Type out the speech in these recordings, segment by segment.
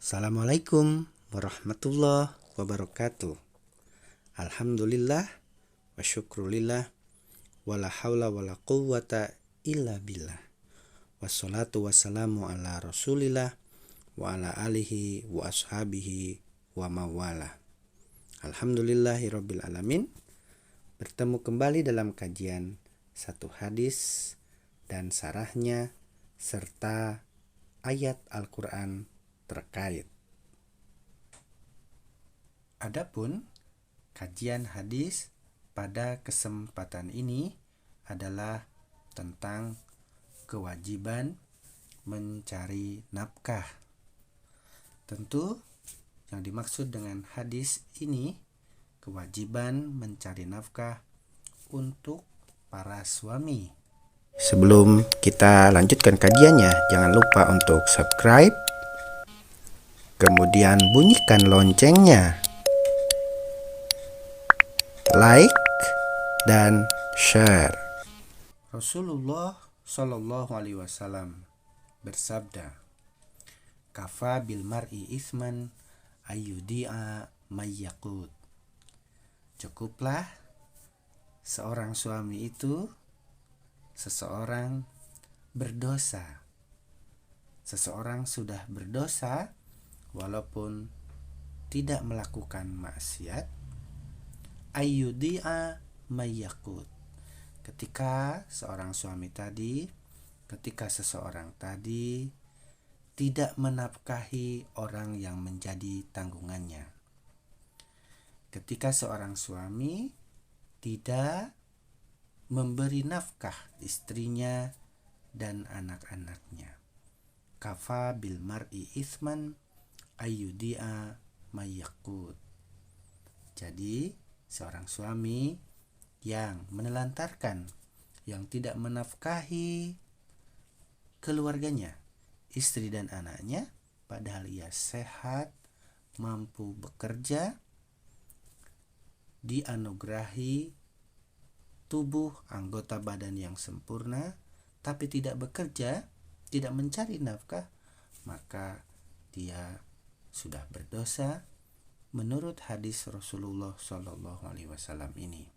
Assalamualaikum warahmatullahi wabarakatuh. Alhamdulillah wa syukrulillah wala haula wala quwwata illa billah. Wassalatu wassalamu ala rasulillah wa ala alihi wa ashabihi wa mawala. Alhamdulillahirabbil alamin. Bertemu kembali dalam kajian satu hadis dan sarahnya serta ayat Al-Qur'an terkait. Adapun kajian hadis pada kesempatan ini adalah tentang kewajiban mencari nafkah. Tentu yang dimaksud dengan hadis ini kewajiban mencari nafkah untuk para suami. Sebelum kita lanjutkan kajiannya, jangan lupa untuk subscribe, kemudian bunyikan loncengnya, like, dan share. Rasulullah Shallallahu Alaihi Wasallam bersabda, "Kafa bil mar'i isman ayyudi'a mayyakut." Cukuplah seorang suami itu seseorang berdosa. Seseorang sudah berdosa walaupun tidak melakukan maksiat. Ayyudi'a mayyakut. Ketika seseorang tadi tidak menafkahi orang yang menjadi tanggungannya. Ketika seorang suami tidak memberi nafkah istrinya dan anak-anaknya. Kafa bil mar'i isman ayyudi'a mayyakut. Jadi seorang suami yang menelantarkan, yang tidak menafkahi keluarganya, istri dan anaknya, padahal ia sehat, mampu bekerja, dianugerahi tubuh anggota badan yang sempurna, tapi tidak bekerja, tidak mencari nafkah, maka dia sudah berdosa menurut hadis Rasulullah Shallallahu Alaihi Wasallam ini.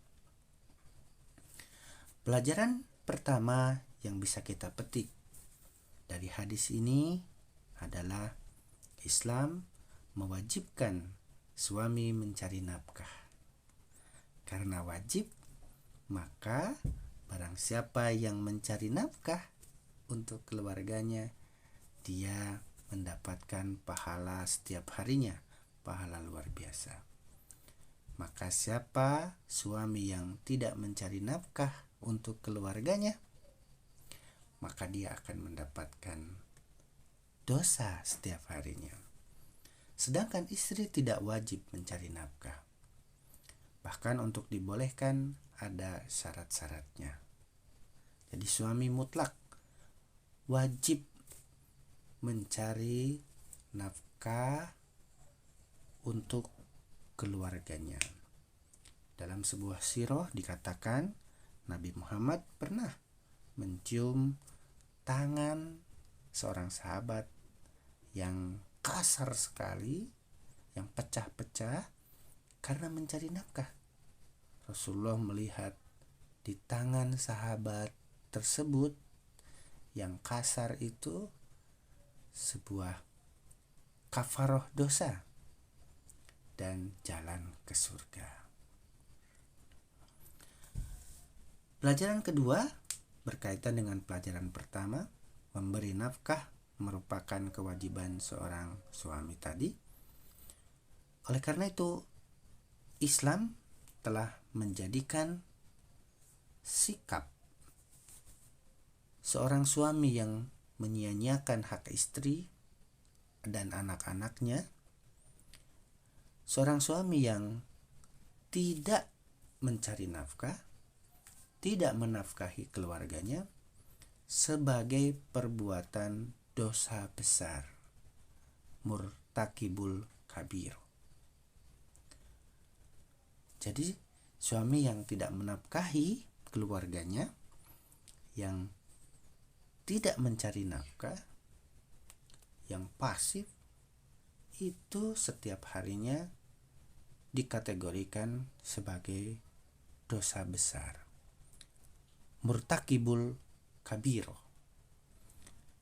Pelajaran pertama yang bisa kita petik dari hadis ini adalah Islam mewajibkan suami mencari nafkah. Karena wajib, maka barang siapa yang mencari nafkah untuk keluarganya, dia mendapatkan pahala setiap harinya, pahala luar biasa. Maka siapa suami yang tidak mencari nafkah untuk keluarganya, maka dia akan mendapatkan dosa setiap harinya. Sedangkan istri tidak wajib mencari nafkah. Bahkan untuk dibolehkan ada syarat-syaratnya. Jadi suami mutlak wajib mencari nafkah untuk keluarganya. Dalam sebuah sirah dikatakan Nabi Muhammad pernah mencium tangan seorang sahabat yang kasar sekali, yang pecah-pecah karena mencari nafkah. Rasulullah melihat di tangan sahabat tersebut yang kasar itu sebuah kafaroh dosa dan jalan ke surga. Pelajaran kedua berkaitan dengan pelajaran pertama, memberi nafkah merupakan kewajiban seorang suami tadi. Oleh karena itu, Islam telah menjadikan sikap seorang suami yang menyia-nyiakan hak istri dan anak-anaknya, seorang suami yang tidak mencari nafkah, tidak menafkahi keluarganya, sebagai perbuatan dosa besar, murtakibul kabir. Jadi suami yang tidak menafkahi keluarganya, yang tidak mencari nafkah, yang pasif, itu setiap harinya dikategorikan sebagai dosa besar. Murtakibul kabiro.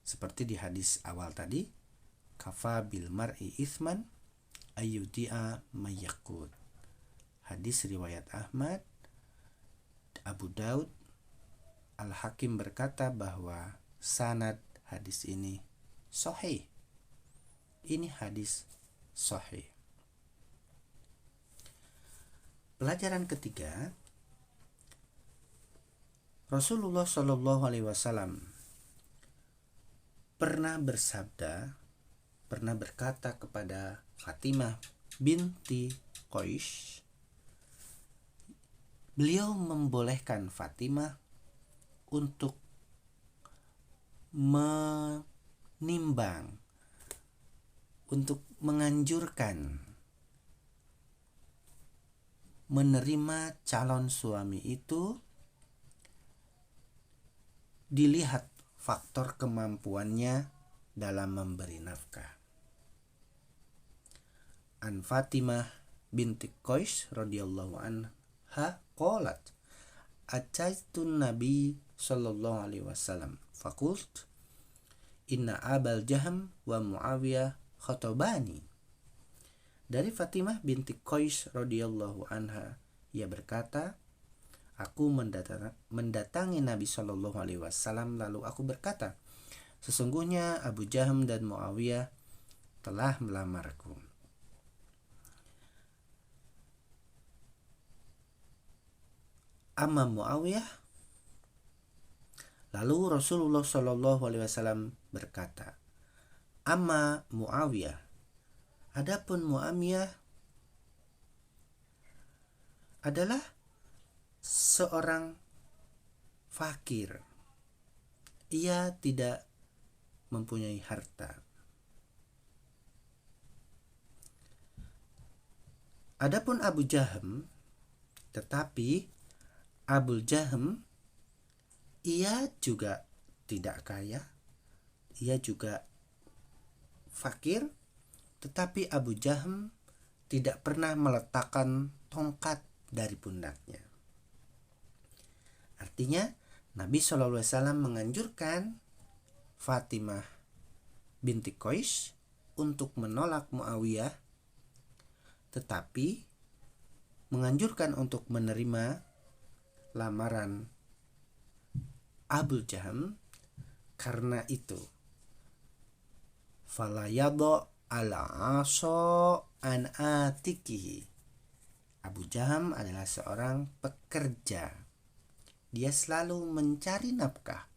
Seperti di hadis awal tadi, kafa bil mar'i ithman ayyudi'a mayyakut. Hadis riwayat Ahmad, Abu Daud, Al-Hakim berkata bahwa sanad hadis ini sahih. Ini hadis sahih. Pelajaran ketiga, Rasulullah Shallallahu Alaihi Wasallam pernah berkata kepada Fatimah binti Qais. Beliau membolehkan Fatimah untuk menimbang, untuk menganjurkan menerima calon suami itu dilihat faktor kemampuannya dalam memberi nafkah. An Fatimah binti Qais radhiyallahu anha qalat ataitun Nabi sallallahu alaihi wasallam faqult inna Abal Jaham wa Muawiyah khatabani. Dari Fatimah binti Qais radhiyallahu anha, ia berkata, aku mendatangi Nabi Shallallahu Alaihi Wasallam lalu aku berkata, sesungguhnya Abu Jaham dan Muawiyah telah melamarku. Amma Muawiyah. Lalu Rasulullah Shallallahu Alaihi Wasallam berkata, amma Muawiyah. Adapun Muawiyah adalah seorang fakir. Ia tidak mempunyai harta. Adapun Abu Jaham, tetapi Abu Jaham ia juga tidak kaya, ia juga fakir, tetapi Abu Jaham tidak pernah meletakkan tongkat dari pundaknya. Artinya Nabi SAW menganjurkan Fatimah binti Qais untuk menolak Muawiyah, tetapi menganjurkan untuk menerima lamaran Abu Jaham. Karena itu fala yadha al-'asa an atikihi. Abu Jaham adalah seorang pekerja. Dia selalu mencari nafkah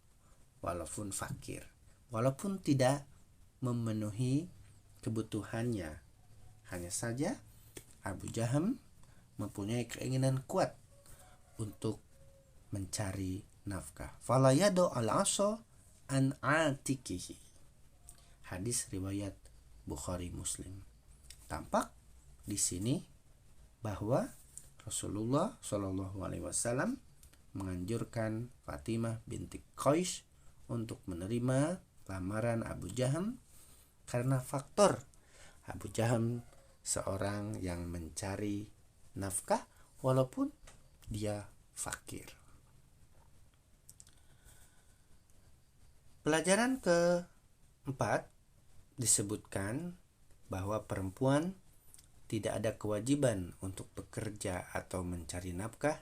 walaupun fakir, walaupun tidak memenuhi kebutuhannya. Hanya saja Abu Jaham mempunyai keinginan kuat untuk mencari nafkah. Fala yadha al-'asa an atikihi. Hadis riwayat Bukhari Muslim. Tampak di sini bahwa Rasulullah Shallallahu Alaihi Wasallam menganjurkan Fatimah binti Qais untuk menerima lamaran Abu Jaham karena faktor Abu Jaham seorang yang mencari nafkah walaupun dia fakir. Pelajaran keempat, disebutkan bahwa perempuan tidak ada kewajiban untuk bekerja atau mencari nafkah.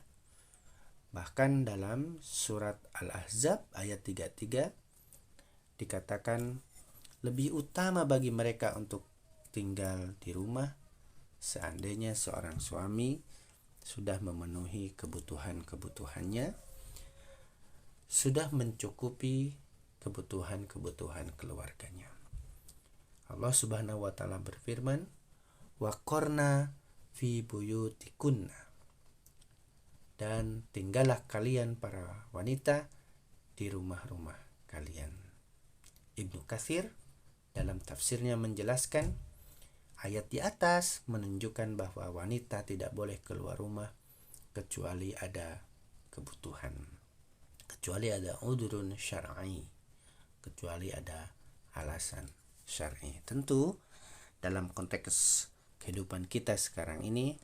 Bahkan dalam surat Al-Ahzab ayat 33 dikatakan lebih utama bagi mereka untuk tinggal di rumah seandainya seorang suami sudah memenuhi kebutuhan-kebutuhannya, sudah mencukupi kebutuhan-kebutuhan keluarganya. Allah Subhanahu wa taala berfirman, wa qarna fi buyutikunna. Dan tinggallah kalian para wanita di rumah-rumah kalian. Ibnu Katsir dalam tafsirnya menjelaskan ayat di atas menunjukkan bahwa wanita tidak boleh keluar rumah kecuali ada kebutuhan, kecuali ada udhrun syar'i, kecuali ada alasan syar'i. Tentu dalam konteks kehidupan kita sekarang ini,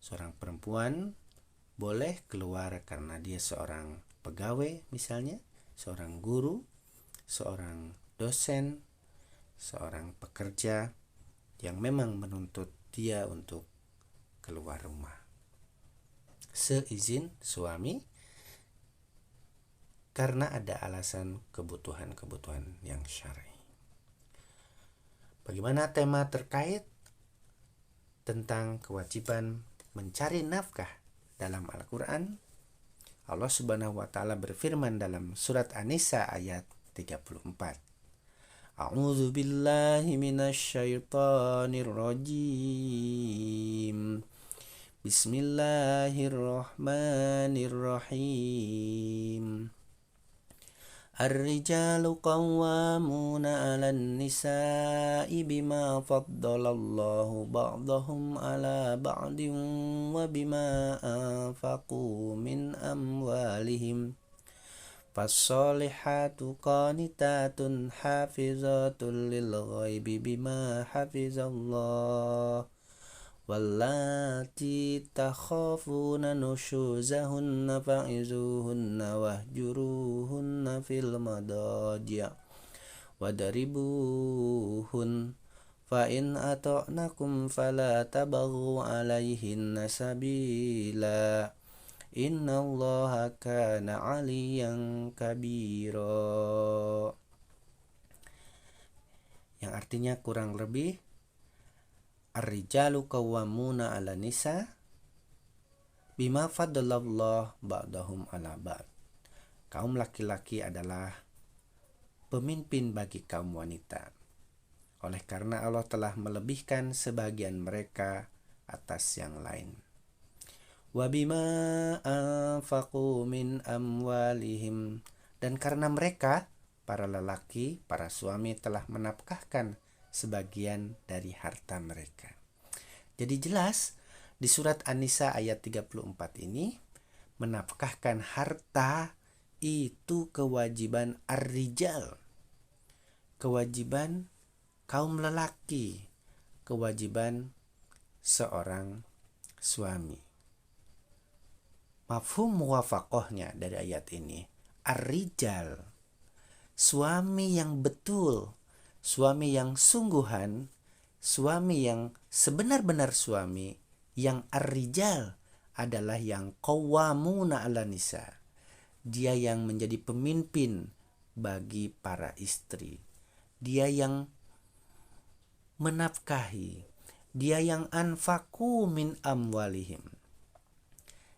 seorang perempuan boleh keluar karena dia seorang pegawai misalnya, seorang guru, seorang dosen, seorang pekerja yang memang menuntut dia untuk keluar rumah seizin suami karena ada alasan kebutuhan-kebutuhan yang syar'i. Bagaimana tema terkait tentang kewajiban mencari nafkah dalam Al-Quran? Allah Subhanahu wa Ta'ala berfirman dalam surat An-Nisa ayat 34. A'udzu billahi minasy syaithanir rajim. Bismillahirrahmanirrahim. Ar-rijalu qawwamuna 'alan nisa'i bima faddalallahu ba'dahum 'ala ba'din wa bima anfaqu min amwalihim. Fas-solihatu qanitatun hafizatun lil ghaibi bima hafizallah. Wallati takhafuna nushuzahunna fa'izuhunna wahjuruhunna fil madaji' wadribuhun fa in ata'nakum fala tabaghu 'alaihinna sabila innallaha kana 'aliyan kabira. Yang artinya kurang lebih, Ar-rijalu qawwamuna 'ala nisa bima faddalallahu ba'dahum 'ala ba'd. Kaum laki-laki adalah pemimpin bagi kaum wanita, oleh karena Allah telah melebihkan sebagian mereka atas yang lain. Wa bima anfaqu min amwalihim, dan karena mereka, para lelaki, para suami telah menafkahkan sebagian dari harta mereka. Jadi jelas di surat An-Nisa ayat 34 ini, menafkahkan harta itu kewajiban ar-rijal, kewajiban kaum lelaki, kewajiban seorang suami. Mafhum muwafaqahnya dari ayat ini, ar-rijal, suami yang betul, suami yang sungguhan, suami yang sebenar-benar suami, yang ar-rijal adalah yang qawwamuna 'ala nisa. Dia yang menjadi pemimpin bagi para istri. Dia yang menafkahi. Dia yang anfaqu min amwalihim.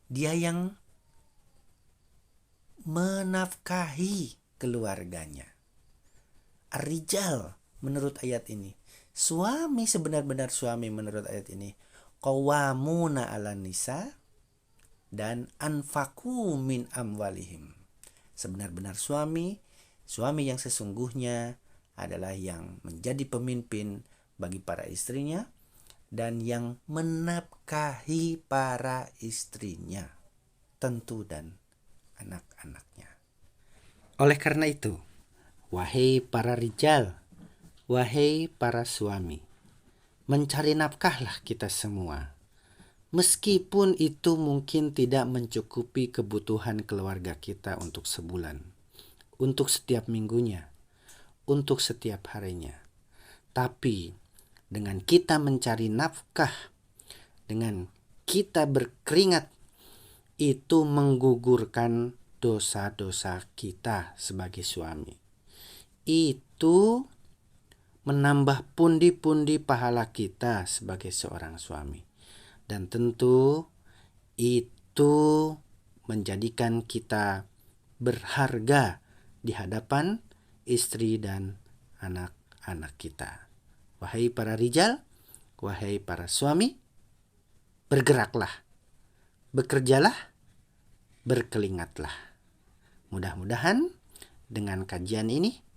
Dia yang menafkahi keluarganya. Ar-rijal menurut ayat ini, suami sebenar-benar suami menurut ayat ini, qawwamuna 'alan nisa dan anfaqu min amwalihim. Sebenar-benar suami, suami yang sesungguhnya adalah yang menjadi pemimpin bagi para istrinya dan yang menafkahi para istrinya, tentu dan anak-anaknya. Oleh karena itu, wahai para rijal, wahai para suami, mencari nafkahlah kita semua. Meskipun itu mungkin tidak mencukupi kebutuhan keluarga kita untuk sebulan, untuk setiap minggunya, untuk setiap harinya. Tapi dengan kita mencari nafkah, dengan kita berkeringat, itu menggugurkan dosa-dosa kita sebagai suami. Itu menambah pundi-pundi pahala kita sebagai seorang suami. Dan tentu itu menjadikan kita berharga di hadapan istri dan anak-anak kita. Wahai para rijal, wahai para suami, bergeraklah, bekerjalah, berkeringatlah. Mudah-mudahan dengan kajian ini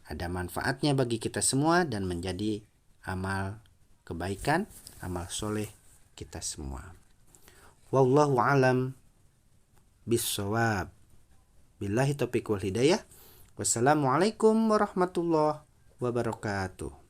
ada manfaatnya bagi kita semua dan menjadi amal kebaikan, amal soleh kita semua. Wallahu alam bissawab. Billahi taufiq wal hidayah. Wassalamualaikum warahmatullahi wabarakatuh.